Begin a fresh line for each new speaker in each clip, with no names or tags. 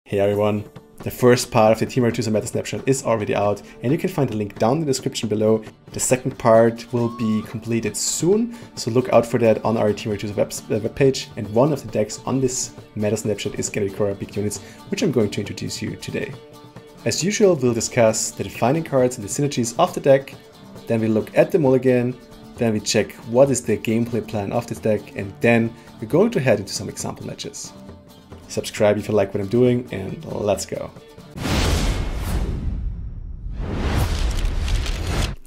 Hey everyone, the first part of the Team Chooser Meta Snapshot is already out and you can find the link down in the description below. The second part will be completed soon, so look out for that on our Team Chooser webpage. And one of the decks on this Meta Snapshot is Gernichora Big Units, which I'm going to introduce you today. As usual, we'll discuss the defining cards and the synergies of the deck, then we look at the mulligan, then we check what is the gameplay plan of this deck, and then we're going to head into some example matches. Subscribe if you like what I'm doing, and let's go.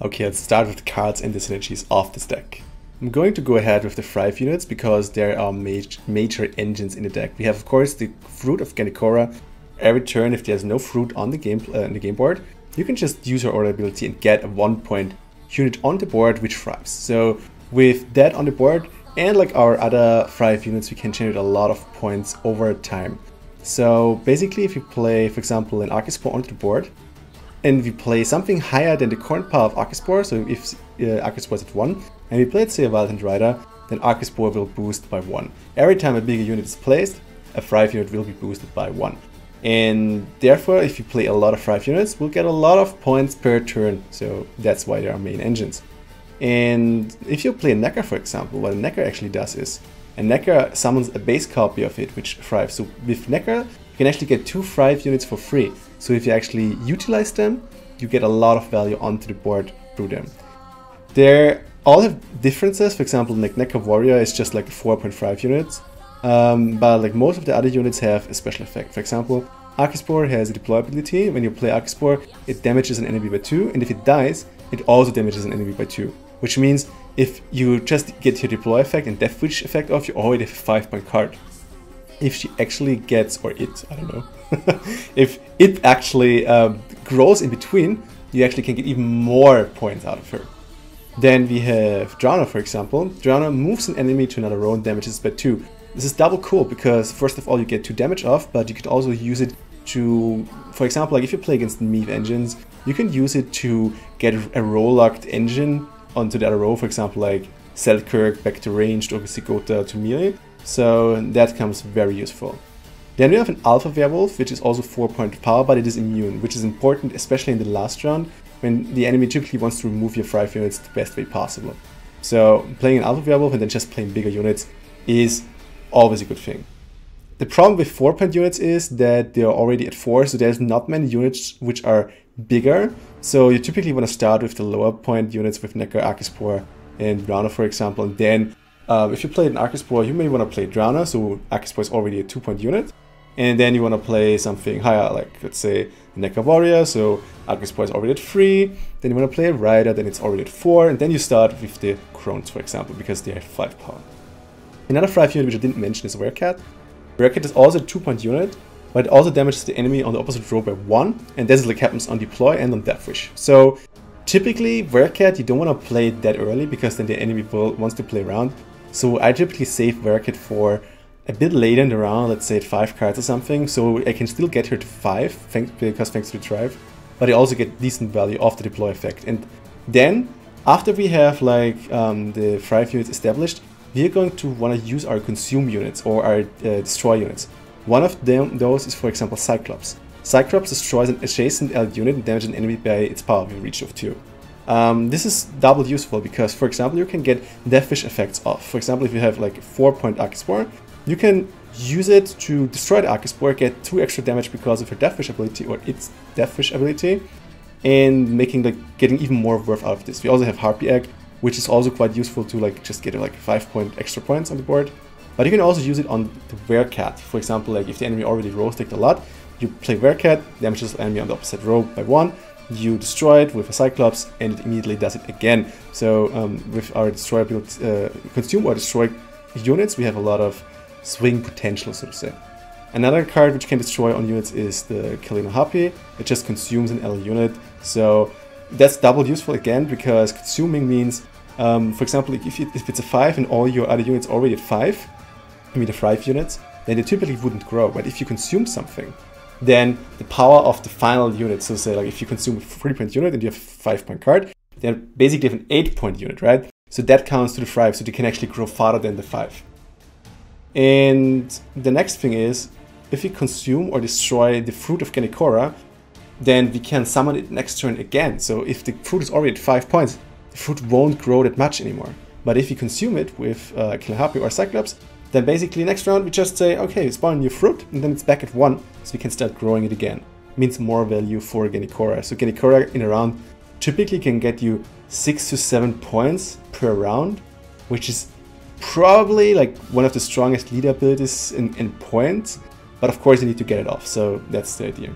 Okay, let's start with the cards and the synergies of this deck. I'm going to go ahead with the Thrive units because there are major engines in the deck. We have, of course, the Fruit of Gernichora. Every turn, if there's no fruit on the game board, you can just use your order ability and get a 1-point unit on the board which thrives. So with that on the board, and like our other Thrive units, we can generate a lot of points over time. So basically, if you play, for example, an Archispore onto the board, and we play something higher than the current power of Archispore, so if Archispore is at 1, and we play, let's say, a Violent Rider, then Archispore will boost by 1. Every time a bigger unit is placed, a Thrive unit will be boosted by 1. And therefore, if you play a lot of Thrive units, we'll get a lot of points per turn, so that's why they are main engines. And if you play a Necker, for example, what a Necker actually does is, a Necker summons a base copy of it, which thrives. So with Necker, you can actually get 2 Thrive units for free. So if you actually utilize them, you get a lot of value onto the board through them. They all have differences. For example, like Necker Warrior is just like a 4.5 units. But like most of the other units have a special effect. For example, Archispore has a deploy ability. When you play Archispore, it damages an enemy by 2, and if it dies, it also damages an enemy by 2. Which means if you just get your deploy effect and Death Wish effect off, you already have a 5-point card. If she actually gets, or it, I don't know, if it actually grows in between, you actually can get even more points out of her. Then we have Drowner, for example. Drowner moves an enemy to another row and damages by 2. This is double cool because first of all you get 2 damage off, but you could also use it to, for example, like if you play against Meave engines, you can use it to get a row-locked engine onto the other row, for example, like Selkirk back to ranged or Sigota to melee. So that comes very useful. Then we have an Alpha Werewolf, which is also 4-point power, but it is immune, which is important, especially in the last round, when the enemy typically wants to remove your Thrive units the best way possible. So playing an Alpha Werewolf and then just playing bigger units is always a good thing. The problem with 4-point units is that they are already at 4, so there's not many units which are bigger. So you typically want to start with the lower point units with Necker, Archispore, and Drowner, for example. And then if you play an Archispore, you may want to play Drowner, so Archispore is already a 2-point unit. And then you want to play something higher, like let's say Necker Warrior, so Archispore is already at 3. Then you want to play a Rider, then it's already at 4. And then you start with the Crones, for example, because they have 5 power. Another Thrive unit which I didn't mention is Werecat. Werecat is also a 2-point unit, but it also damages the enemy on the opposite row by 1, and this like happens on deploy and on Death Wish. So typically Werecat you don't want to play that early because then the enemy wants to play around. So I typically save Werecat for a bit later in the round, let's say at 5 cards or something, so I can still get her to 5 thanks to the Thrive, but I also get decent value off the deploy effect. And then after we have like the Thrive units established, we are going to want to use our consume units or our destroy units. One of those is, for example, Cyclops. Cyclops destroys an adjacent L unit and damages an enemy by its power with a reach of 2. This is double useful because, for example, you can get Death Wish effects off. For example, if you have like a 4-point Archispore, you can use it to destroy the Archispore, get 2 extra damage because of her Death Wish ability or its Death Wish ability, and getting even more worth out of this. We also have Harpy Egg, which is also quite useful to like just get like 5-point extra points on the board. But you can also use it on the Werecat. For example, like if the enemy already row-sticked a lot, you play Werecat, damages the enemy on the opposite row by 1, you destroy it with a Cyclops, and it immediately does it again. So with our destroy ability, consume or destroy units, we have a lot of swing potential, so to say. Another card which can destroy on units is the Kalina Harpy. It just consumes an L unit. So that's double useful again, because consuming means, for example, if it's a 5 and all your other units already at 5, I mean the Thrive units, then they typically wouldn't grow. But if you consume something, then the power of the final unit, so say like if you consume a 3-point unit and you have a 5-point card, then basically you have an 8-point unit, right? So that counts to the Thrive, so they can actually grow farther than the 5. And the next thing is, if we consume or destroy the fruit of Gernichora, then we can summon it next turn again. So if the fruit is already at 5 points, the fruit won't grow that much anymore. But if we consume it with Killer Harpy or Cyclops, then basically next round we just say, okay, spawn a new fruit, and then it's back at 1, so we can start growing it again. Means more value for Gernichora. So Gernichora in a round typically can get you 6 to 7 points per round, which is probably like one of the strongest leader abilities in points. But of course you need to get it off, so that's the idea.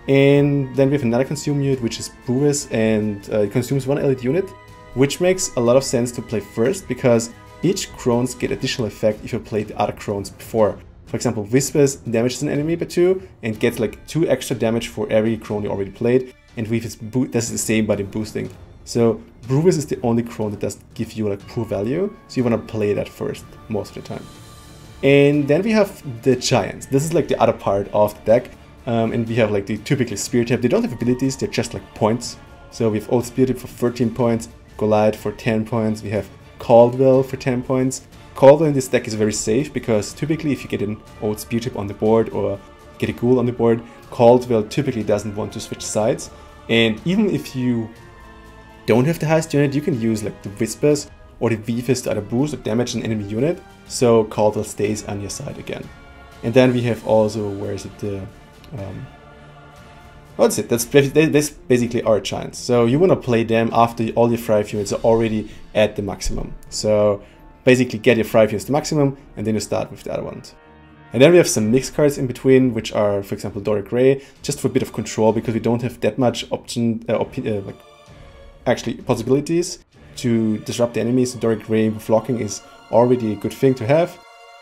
And then we have another consume unit, which is Bruvis, and it consumes 1 elite unit, which makes a lot of sense to play first, because each crones get additional effect if you played the other crones before. For example, Whispers damages an enemy by 2 and gets like 2 extra damage for every crone you already played, and Weave does the same but in boosting. So Bruvis is the only crone that does give you like poor value, so you want to play that first most of the time. And then we have the Giants. This is like the other part of the deck. And we have like the typical Spear type. They don't have abilities, they're just like points. So we have Old Spear type for 13 points, Goliath for 10 points, we have Caldwell for 10 points. Caldwell in this deck is very safe because typically if you get an Old Spear type on the board or get a Ghoul on the board, Caldwell typically doesn't want to switch sides. And even if you don't have the highest unit, you can use like the Whispers or the Weavers to either boost or damage an enemy unit, so Caldwell stays on your side again. And then we have also, where is it, the that's it. That's basically our Giants. So you want to play them after all your Thrive units are already at the maximum. So basically get your Thrive units to maximum, and then you start with the other ones. And then we have some mixed cards in between, which are, for example, Doric Ray, just for a bit of control, because we don't have that much possibilities to disrupt the enemies. So Doric Ray blocking is already a good thing to have.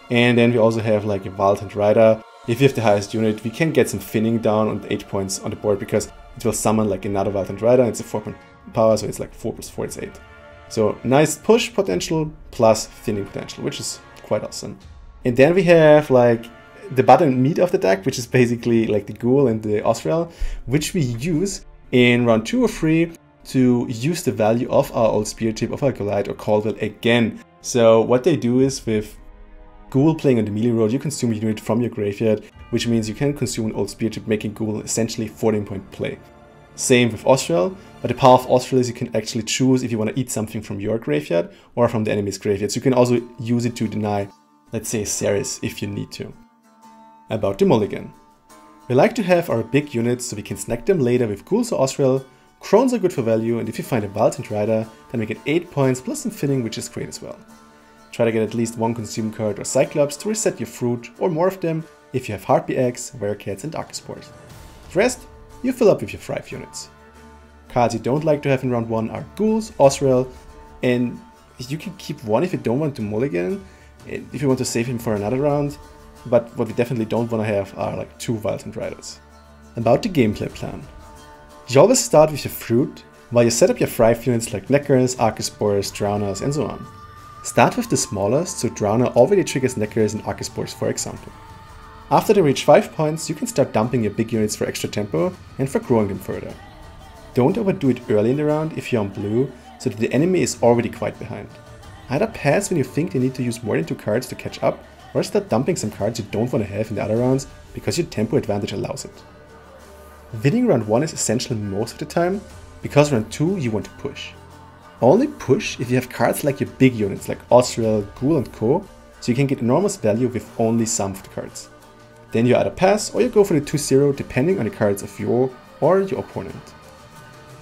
And then we also have like a Valiant Rider. If you have the highest unit, we can get some thinning down on 8 points on the board, because it will summon like another Valiant Rider. It's a 4-point power, so it's like 4 plus 4 is 8. So nice push potential plus thinning potential, which is quite awesome. And then we have like the bottom meat of the deck, which is basically like the Ghoul and the Osriel, which we use in round 2 or 3 to use the value of our Old Spear tip, of our Goliath or Caldwell again. So what they do is, with Ghoul playing on the melee road, you consume a unit from your graveyard, which means you can consume an Old Spear tip, making Ghoul essentially 14-point play. Same with Osriel, but the power of Osriel is you can actually choose if you want to eat something from your graveyard or from the enemy's graveyard. So you can also use it to deny, let's say, Ceres if you need to. About the mulligan. We like to have our big units so we can snack them later with Ghouls or Osriel. Crones are good for value, and if you find a Valiant Rider, then we get 8 points plus some thinning, which is great as well. Try to get at least 1 consume card or Cyclops to reset your fruit, or more of them if you have Harpy Eggs, Werecats and Archospores. The rest, you fill up with your Thrive units. Cards you don't like to have in round 1 are Ghouls, Osriel, and you can keep 1 if you don't want to mulligan, if you want to save him for another round, but what we definitely don't want to have are like 2 Valiant Riders. About the gameplay plan. You always start with your fruit, while you set up your Thrive units like Neckers, Archospores, Drowners and so on. Start with the smallest, so Drowner already triggers Neckers and Archospores, for example. After they reach 5 points, you can start dumping your big units for extra tempo and for growing them further. Don't overdo it early in the round if you're on blue, so that the enemy is already quite behind. Either pass when you think they need to use more than 2 cards to catch up, or start dumping some cards you don't want to have in the other rounds because your tempo advantage allows it. Winning round 1 is essential most of the time, because round 2 you want to push. Only push if you have cards like your big units like Osriel, Ghoul and Co, so you can get enormous value with only some of the cards. Then you either pass or you go for the 2-0 depending on the cards of your or your opponent.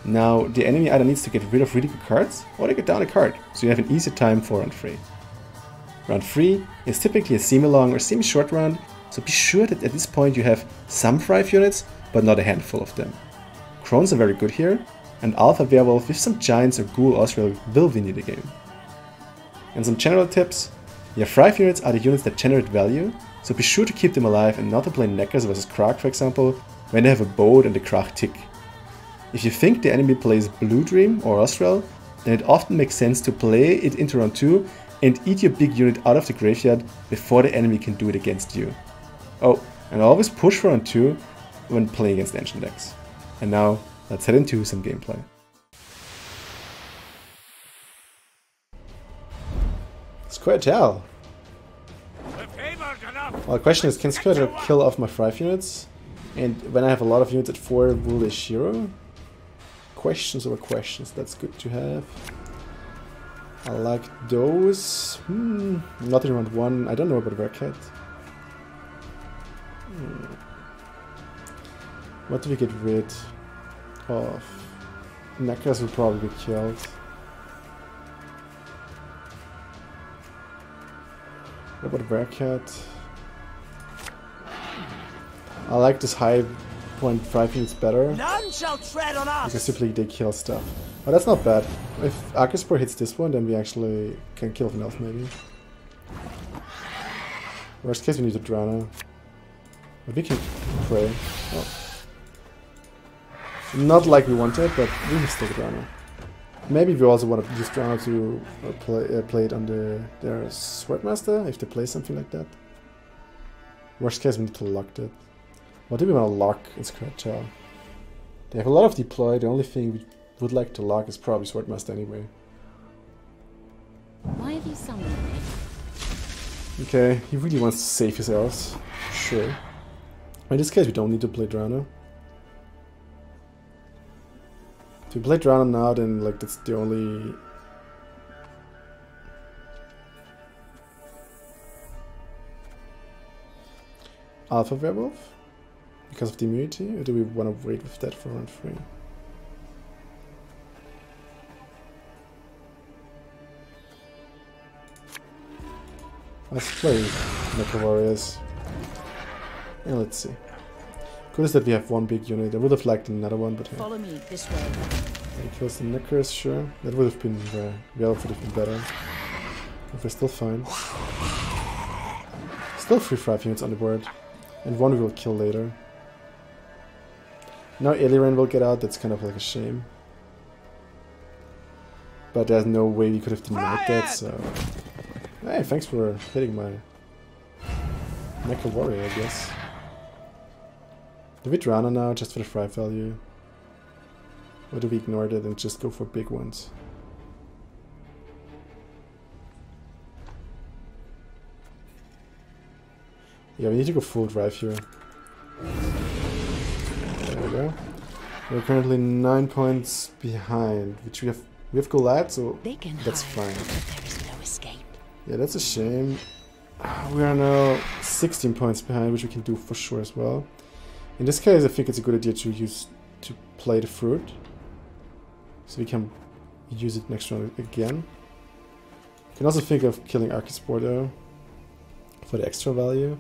Now the enemy either needs to get rid of really good cards or they get down a card, so you have an easier time for round 3. Round 3 is typically a semi-long or semi-short round, so be sure that at this point you have some Thrive units, but not a handful of them. Crones are very good here, and Alpha Werewolf with some Giants or Ghoul Osriel will win you the game. And some general tips. Your Thrive units are the units that generate value, so be sure to keep them alive and not to play Neckers vs Krark, for example, when they have a boat and the Krark tick. If you think the enemy plays Blue Dream or Osriel, then it often makes sense to play it into round 2 and eat your big unit out of the graveyard before the enemy can do it against you. Oh, and always push for round 2 when playing against Ancient decks. And now, let's head into some gameplay. Square tell.
The fabled enough.
Well, the question is, can Squatter kill off my 5 units? And when I have a lot of units at 4, will they Shiro? Questions over questions, that's good to have. I like those. Not in round 1, I don't know about Werkat. What do we get rid of? Neckers will probably be killed. What about Werkat? I like this high point 5 units better.
None shall tread on us.
Because simply they kill stuff. But that's not bad. If Arcaspor hits this one, then we actually can kill an elf maybe. Worst case we need a Drana. But we can pray. Oh. Not like we wanted, but we can still Drana. Maybe we also want to use Drana to play it on their Swordmaster, if they play something like that. Worst case we need to lock that. What do we want to lock in Gernichora? They have a lot of deploy, the only thing we would like to lock is probably Swordmaster anyway.
Why have you summoned me?
Okay, he really wants to save his elves. Sure. In this case we don't need to play Drana. If we play Drana now, then like that's the only... Alpha Werewolf? Because of the immunity? Or do we want to wait with that for round 3? Let's play Necro Warriors. And let's see. Good is that we have one big unit. I would have liked another one, but
Follow me this way.
he kills the Necros, sure. That would have been well, would have been better. If we're still fine. Still 3 5 units on the board. And one we will kill later. Now Eliran will get out, that's kind of like a shame. But there's no way we could have denied that, so... Hey, thanks for hitting my Necro Warrior, I guess. Do we Drana now, just for the Thrive value? Or do we ignore that and just go for big ones? Yeah, we need to go full drive here. There we go. We're currently 9 points behind, which we have Goliath, so that's fine.
There is no escape.
Yeah, that's a shame. We are now 16 points behind, which we can do for sure as well. In this case, I think it's a good idea to play the fruit, so we can use it next round again. You can also think of killing Arcaspor though, for the extra value.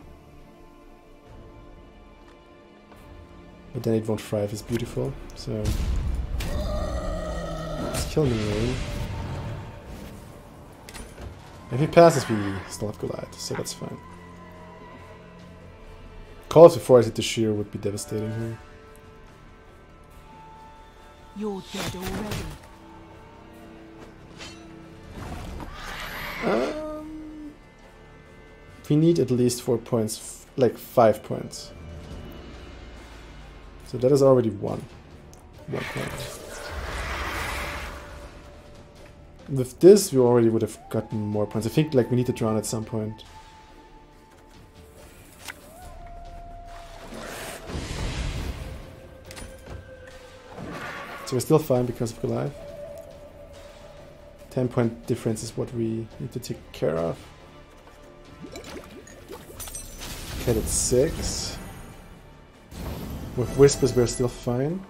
But then it won't thrive as beautiful, so let's kill him. If he passes, we still have Goliath, so that's fine. Call of the Forest to Shear would be devastating here.
You're dead already.
We need at least 4 points, like 5 points. So that is already 1 point. With this, we already would have gotten more points. I think like we need to drown at some point. So we're still fine because of Goliath. 10-point difference is what we need to take care of. Okay, that's 6. With Whispers, we're still fine.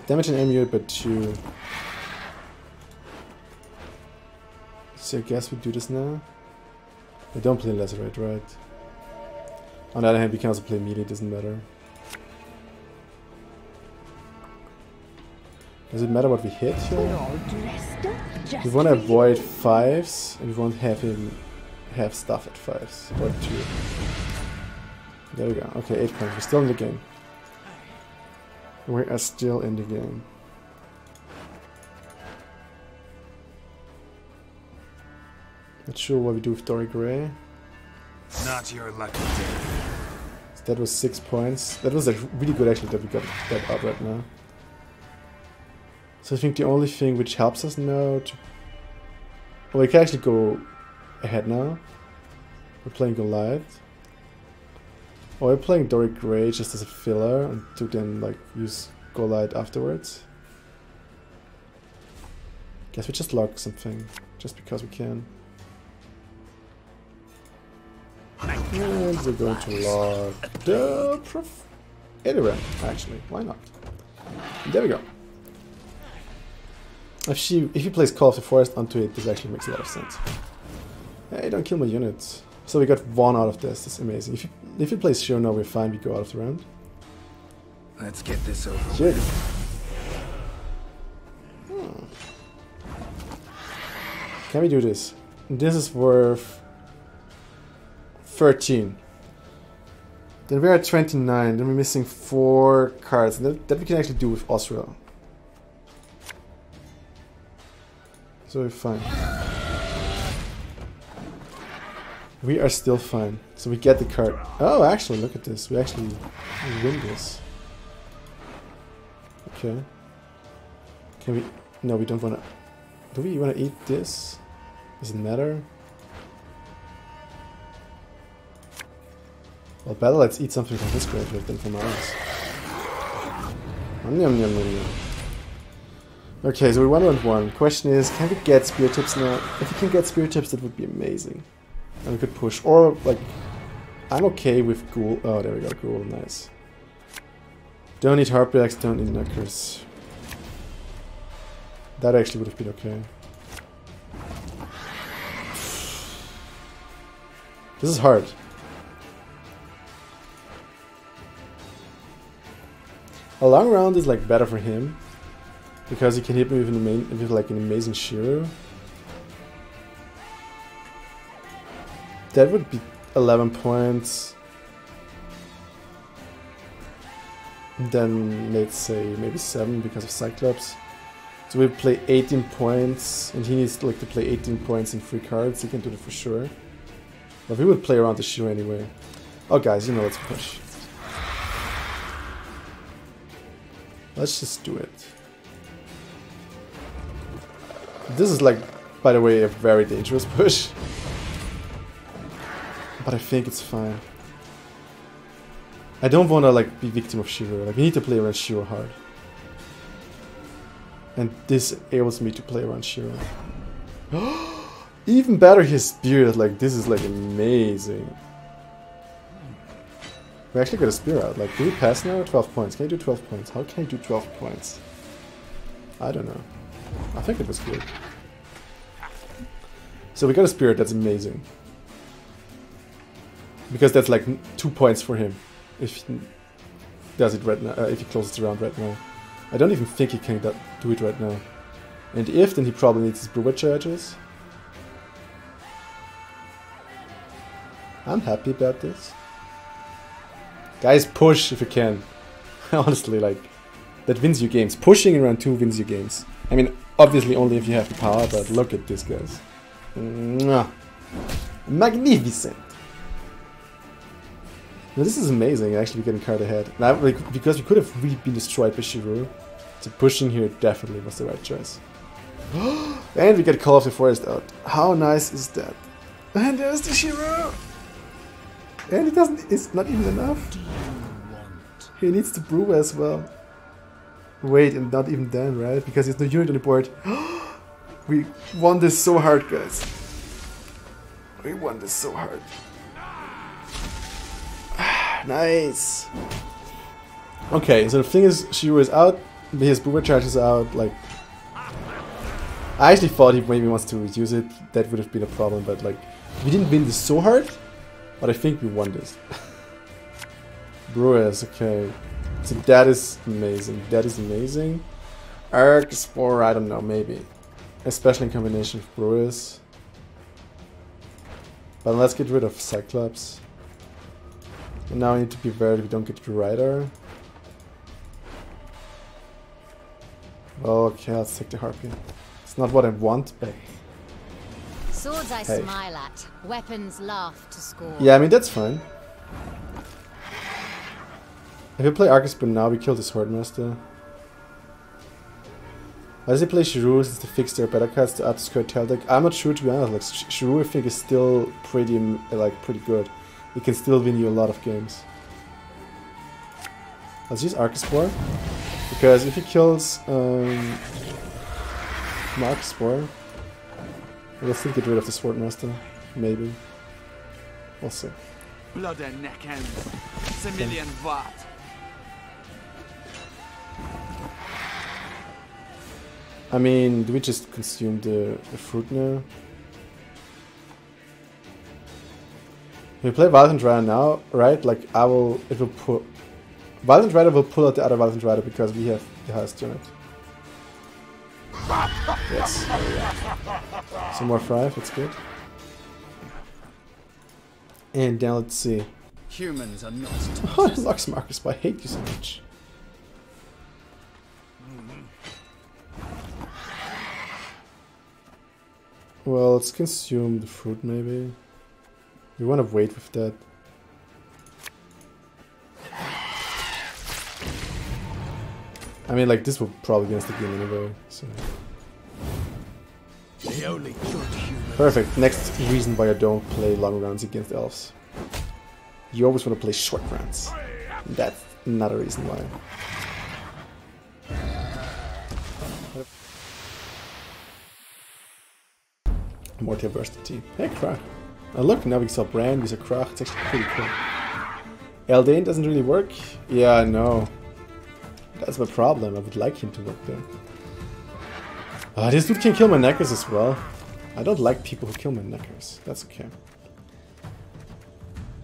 Damage and amulet, but 2. So I guess we do this now. We don't play Lacerate, right? On the other hand, we can also play melee, it doesn't matter. Does it matter what we hit here? We want to avoid 5s, and we won't have him have stuff at 5s. Or 2. There we go. Okay, 8 points. We're still in the game. We are still in the game. Not sure what we do with Dory Gray.
Not your lucky day.
So that was 6 points. That was really good actually that we got that up right now. So I think the only thing which helps us now to... Well, we can actually go ahead now. We're playing Goliath. Or we're playing Doric Grey just as a filler and to then like use Go Light afterwards. Guess we just log something just because we can. And we're going to log the anyway, actually, why not? There we go. If he plays Call of the Forest onto it, this actually makes a lot of sense. Hey, don't kill my units. So we got 1 out of this. That's amazing. If he plays Shiro now, we're fine. We go out of the round.
Let's get this over.
Shit. Can we do this? This is worth 13. Then we're at 29. Then we're missing 4 cards. And that we can actually do with Osra. So we're fine. We are still fine. So we get the card. Oh, actually, look at this. We actually win this. Okay. Can we... No, we don't want to... Do we want to eat this? Does it matter? Well, better let's eat something from his graveyard than from ours. Yum, yum, yum, yum. Okay, so we're 1-1. Question is, can we get Spear Tips now? If we can get Spear Tips, that would be amazing. And we could push. Or, like, I'm okay with Ghoul. Oh, there we go, Ghoul. Nice. Don't need Heartbreaks, don't need Knuckers. That actually would have been okay. This is hard. A long round is like better for him because he can hit me with like an amazing Shiro. That would be 11 points. And then let's say maybe 7 because of Cyclops. So we play 18 points, and he needs like to play 18 points in 3 cards. He can do that for sure. But we would play around the Shiro anyway. Oh guys, you know, let's push. Let's just do it. This is like, by the way, a very dangerous push. But I think it's fine. I don't want to like be victim of Shiro. Like, we need to play around Shiro hard. And this enables me to play around Shiro. Even better his Spirit. Like, this is like amazing. We actually got a Spear out. Like, do we pass now? 12 points. Can I do 12 points? How can I do 12 points? I don't know. I think it was good. So we got a Spirit. That's amazing. Because that's like 2 points for him. If he does it right now. If he closes the round right now. I don't even think he can do it right now. And if, then he probably needs his Brewer charges. I'm happy about this. Guys, push if you can. Honestly, like, that wins you games. Pushing in round 2 wins you games. I mean, obviously only if you have the power, but look at this, guys. Mwah. Magnificent! Now, this is amazing, actually getting card ahead. Now, like, because we could have really been destroyed by Shiro. So pushing here definitely was the right choice. And we get Call of the Forest out. How nice is that? And there's the Shiro! And it doesn't, it's not even enough. He needs to brew as well. Wait, and not even then, right? Because there's no unit on the board. We won this so hard, guys. We won this so hard. Nice. Okay, so the thing is, Shiro is out, his brewer charge is out, like... I actually thought he maybe wants to reduce it, that would have been a problem, but like... We didn't win this so hard, but I think we won this. Brewers, okay. So that is amazing, that is amazing. Arc, Spore, I don't know, maybe. Especially in combination with Brewers. But let's get rid of Cyclops. And now we need to be aware that we don't get the Rider. Okay, let's take the Harpy. It's not what I want, but...
Swords I smile at, weapons laugh to score.
Yeah, I mean, that's fine. If we play Archespin now, we kill the Swordmaster. Why does he play Shiro since to fix their better cards to add to Skirt Tail deck? I'm not sure, to be honest. Like, Shiro I think is still pretty good. He can still win you a lot of games. Let's use Archospore. Because if he kills Archospore, we'll still get rid of the Swordmaster. Maybe. We'll see.
Blood and neck ends. It's a million watt.
I mean, do we just consume the fruit now? If we play Violent Rider now, right? Like, it will put... Violent Rider will pull out the other Violent Rider because we have the highest unit. Yes, there we go. Some more Thrive, that's good. And now let's see.
Humans are not.
Oh, Lux Marcus, but I hate you so much. Well, let's consume the fruit maybe. We want to wait with that. I mean, like, this will probably get us the game anyway, so...
The only good human.
Perfect. Next reason why I don't play long rounds against elves. You always want to play short rounds. That's another reason why. More diversity. Hey, Krach. Oh, look, now we saw Bran, we saw Krach. It's actually pretty cool. Eldain doesn't really work? Yeah, I know. That's my problem. I would like him to work there. This dude can kill my neckers as well. I don't like people who kill my neckers. That's okay.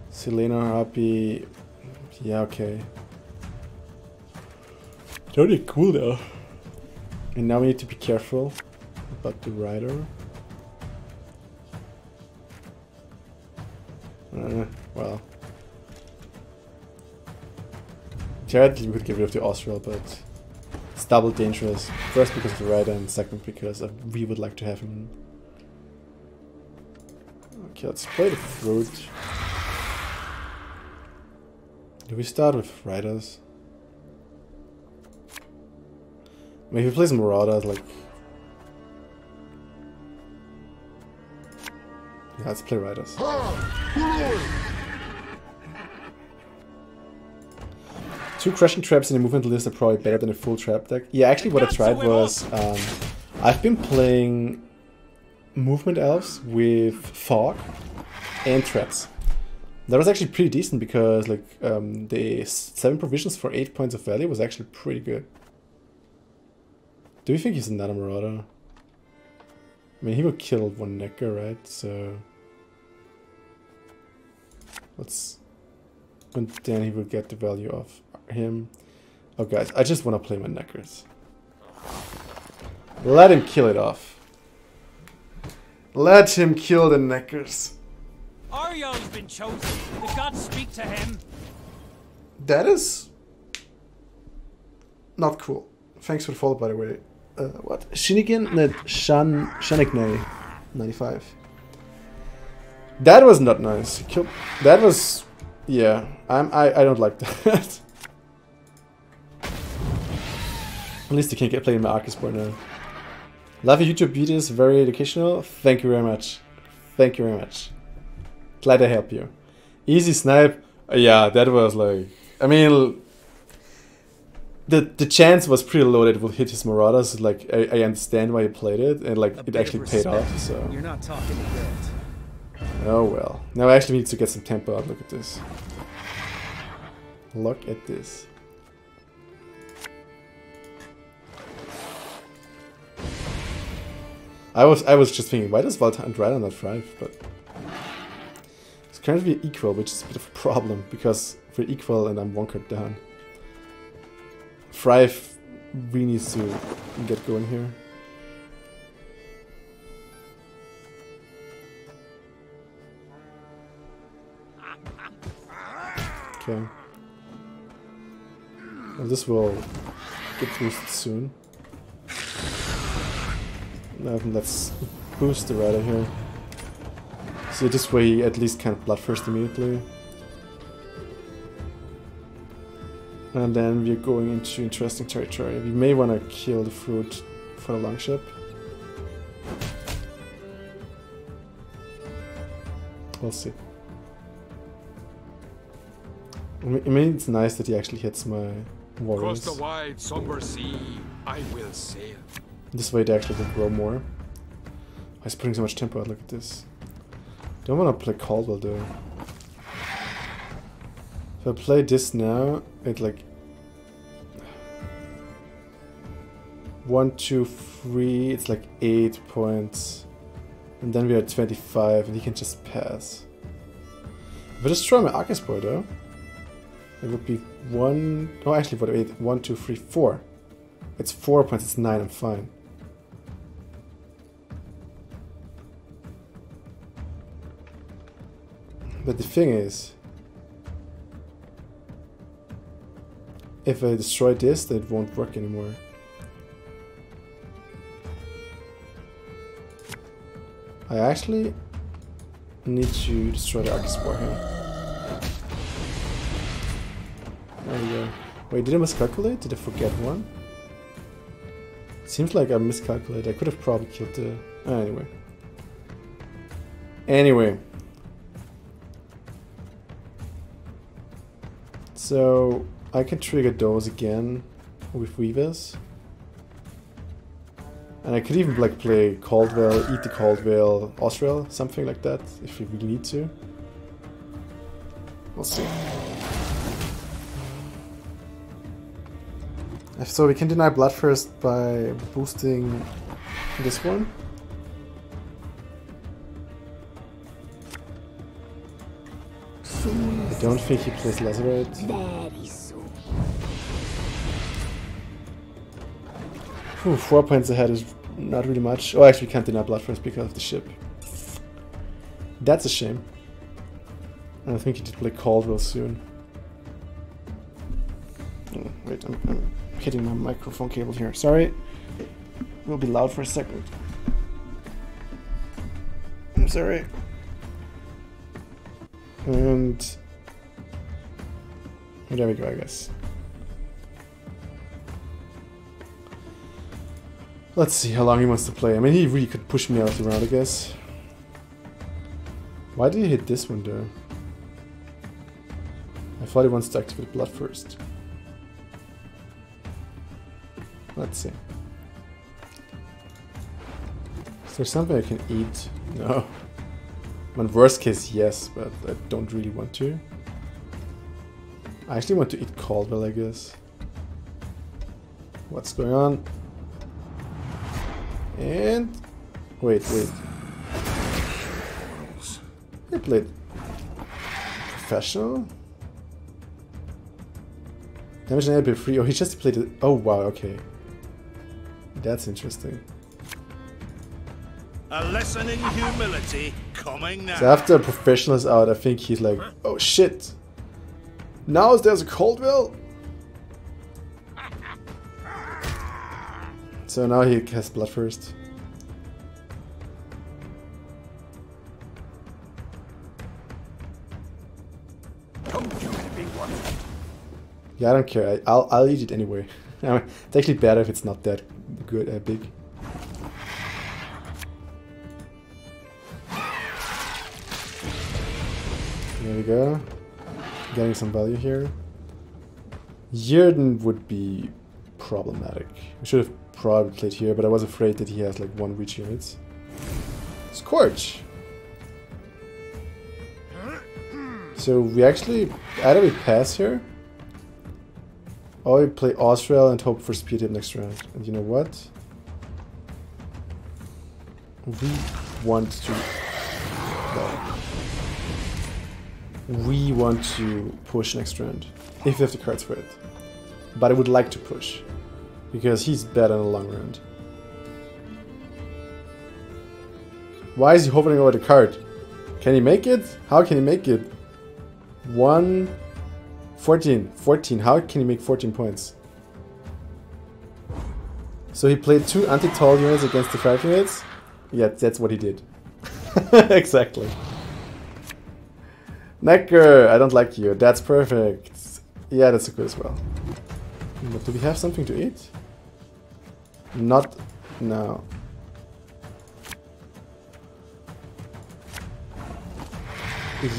Selena, Harpy. Yeah, okay. Totally cool though. And now we need to be careful about the rider. Well. Theoretically we could get rid of the Austral, but it's double dangerous. First because of the rider, and second because we would like to have him. Okay, let's play the fruit. Do we start with riders? I mean, if we play some marauders, like... Yeah, let's play riders. 2 crushing traps in the movement list are probably better than a full trap deck. Yeah, actually what I tried was... I've been playing movement elves with fog and traps. That was actually pretty decent because like the 7 provisions for 8 points of value was actually pretty good. Do you think he's another marauder? I mean, he will kill 1 necker, right? So let's... And then he will get the value of him. Oh guys, I just want to play my neckers. Let him kill it off. Let him kill the neckers.
Ario's been chosen. The gods speak to him.
That is not cool. Thanks for the follow, by the way. What? Shinigan? No, Shanignay 95. That was not nice. That was... Yeah, I don't like that. At least I can get playing my Archospore now. Love your YouTube videos, very educational. Thank you very much. Thank you very much. Glad I help you. Easy snipe. Yeah, that was like... I mean... The chance was pretty low that it would hit his marauders. Like, I understand why he played it, and like, it actually paid off, so...
You're not talking to Gwent.
Oh well. Now I actually need to get some tempo up. Look at this. Look at this. I was just thinking, why does Valtant Rider not thrive? But it's currently equal, which is a bit of a problem because we're equal and I'm 1 card down. Thrive really needs to get going here. Okay. Well, this will get boosted soon. Now let's boost the rider here. So this way he at least can't bloodthirst immediately. And then we're going into interesting territory. We may want to kill the fruit for the longship. We'll see. I mean, it's nice that he actually hits my warriors.
Across the wide, somber sea, I will sail.
This way they actually can grow more. Oh, he's putting so much tempo out, look at this. Don't want to play Caldwell though. If I play this now, it like 1, 2, 3, it's like 8 points. And then we are at 25 and he can just pass. If I destroy my Arcaspor though, it would be 1, no actually what, 8, 1, 2, 3, 4. It's 4 points, it's 9, I'm fine. But the thing is, if I destroy this, then it won't work anymore. I actually need to destroy the Arcaspor here. There we go. Wait, did I miscalculate? Did I forget one? Seems like I miscalculated. I could have probably killed the... anyway. Anyway. So, I can trigger those again with Weavers. And I could even like play Caldwell, eat the Caldwell, Osrail, something like that, if we really need to. We'll see. So we can deny Bloodthirst by boosting this one. I don't think he plays Lacerate. Whew, 4 points ahead is not really much. Oh, actually we can't deny Bloodthirst because of the ship. That's a shame. And I think he did play Caldwell soon. Oh, wait, I'm hitting my microphone cable here. Sorry. Will be loud for a second. I'm sorry. And... there we go, I guess. Let's see how long he wants to play. I mean, he really could push me out of the round, I guess. Why did he hit this one, though? I thought he wants to activate Bloodthirst. Let's see. Is there something I can eat? No. I mean, worst case, yes, but I don't really want to. I actually want to eat Caldwell, I guess. What's going on? And... wait. He played... Professional? Damage and AP free. Oh, he just played it. Oh, wow, okay. That's interesting.
A lesson in humility coming now.
So after Professional is out, I think he's like, oh shit! Now there's a Caldwell? So now he has Bloodthirst. Yeah, I don't care. I'll eat it anyway. It's actually better if it's not that good, big. There we go. Getting some value here. Yerden would be problematic. I should have probably played here, but I was afraid that he has like 1 reach units. Scorch! So we actually... either we pass here, or we play Osrail and hope for speed him next round. And you know what? We want to... no. We want to push next round, if we have the cards for it. But I would like to push, because he's better in the long round. Why is he hovering over the card? Can he make it? How can he make it? 14. How can he make 14 points? So he played 2 anti-tall units against the 5 units? Yeah, that's what he did. Exactly. Necker, I don't like you. That's perfect. Yeah, that's good as well. But do we have something to eat? Not now.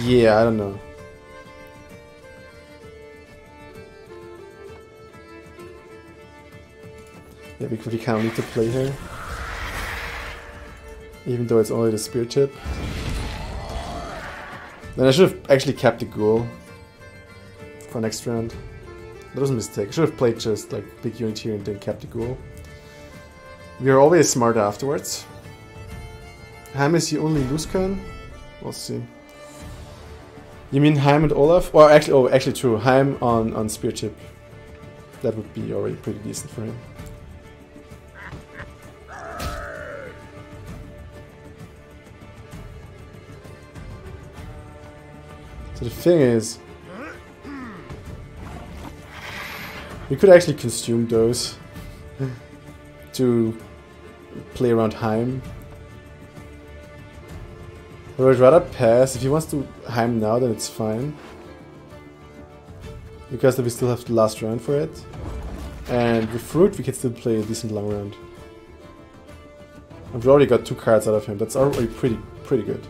Yeah, I don't know. Yeah, we kind of need to play here. Even though it's only the spear tip. Then I should have actually kept the ghoul for next round. That was a mistake. I should have played just like big unit here and then kept the ghoul. We are always smarter afterwards. Heim is the only loose cannon? We'll see. You mean Heim and Olaf? Well, actually true. Heim on spear tip. That would be already pretty decent for him. So the thing is, we could actually consume those to play around Heim. But I'd rather pass. If he wants to Heim now, then it's fine. Because then we still have the last round for it. And with Fruit, we can still play a decent long round. And we already got 2 cards out of him. That's already pretty good.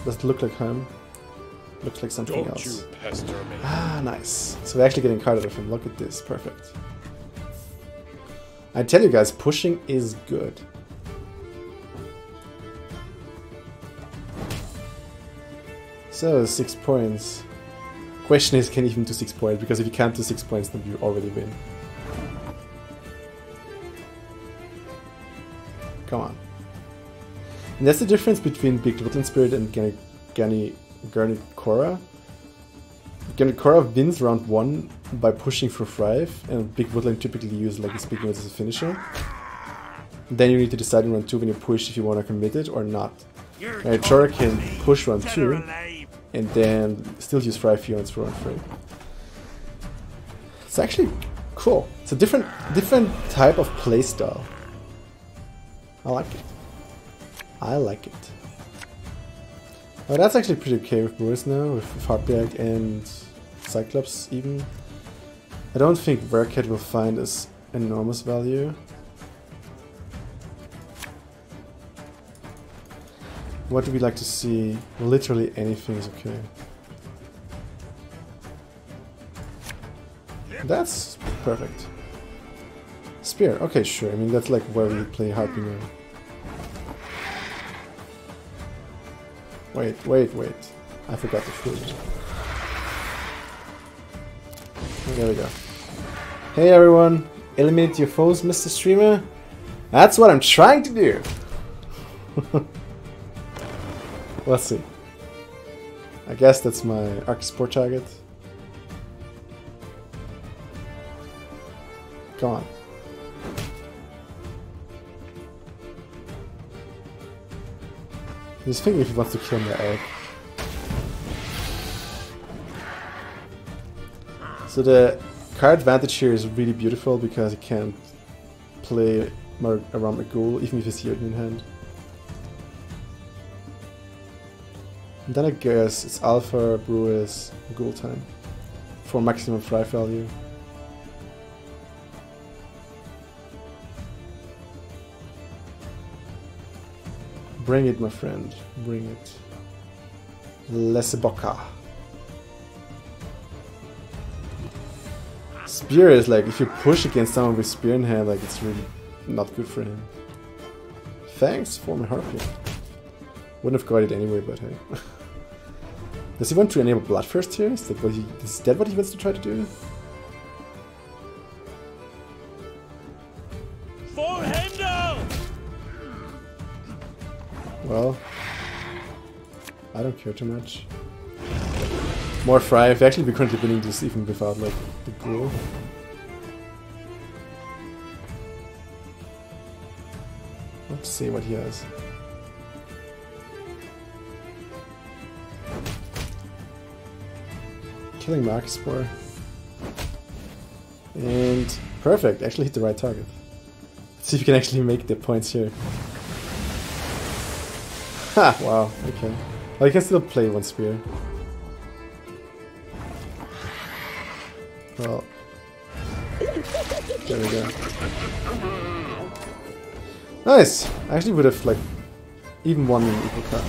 Does it look like Heim? Looks like something else.
You pester me.
Ah, nice. So we're actually getting a card out of him. Look at this. Perfect. I tell you guys, pushing is good. So, 6 points. Question is, can you even do 6 points? Because if you can't do 6 points, then you already win. Come on. And that's the difference between Big Woodland Spirit and Gernichora. Gernichora wins round 1 by pushing for Thrive, and Big Woodland typically uses like his big units as a finisher. Then you need to decide in round 2 when you push if you want to commit it or not. Gernichora can push round 2 and then still use Thrive units for round 3. It's actually cool. It's a different type of playstyle. I like it. I like it. Oh, that's actually pretty okay with Brewers now, with Heartbreak and Cyclops even. I don't think Wercat will find as enormous value. What do we like to see? Literally anything is okay. That's perfect. Spear, okay, sure. I mean, that's like where we play Harpy now. Wait. I forgot the food. There we go. Hey everyone! Eliminate your foes, Mr. Streamer? That's what I'm trying to do! Let's see. I guess that's my Arc Sport target. Come on. He's thinking if he wants to kill my egg. So the card advantage here is really beautiful because he can't play around my ghoul even if he's here in hand. And then I guess it's Alpha, Brewers, Ghoul time for maximum Thrive value. Bring it, my friend. Bring it. Leseboka. Spear is like, if you push against someone with Spear in hand, like it's really not good for him. Thanks for my Harpy. Wouldn't have got it anyway, but hey. Does he want to enable Bloodthirst here? Is that what he wants to try to do? Well, I don't care too much. More Thrive. Actually, we're currently winning this even without like the ghoul. Let's see what he has. Killing Marcus Spore. And perfect, actually hit the right target. Let's see if we can actually make the points here. Ha! Wow, okay. Well, you can still play one spear. Well, there we go. Nice! I actually would have, like, even won an equal card.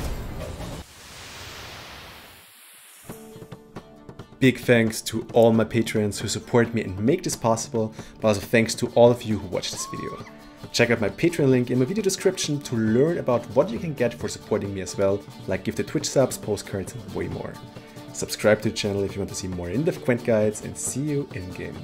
Big thanks to all my patrons who support me and make this possible, but also thanks to all of you who watched this video. Check out my Patreon link in my video description to learn about what you can get for supporting me as well, like gifted Twitch subs, postcards and way more. Subscribe to the channel if you want to see more in-depth Gwent guides, and see you in-game.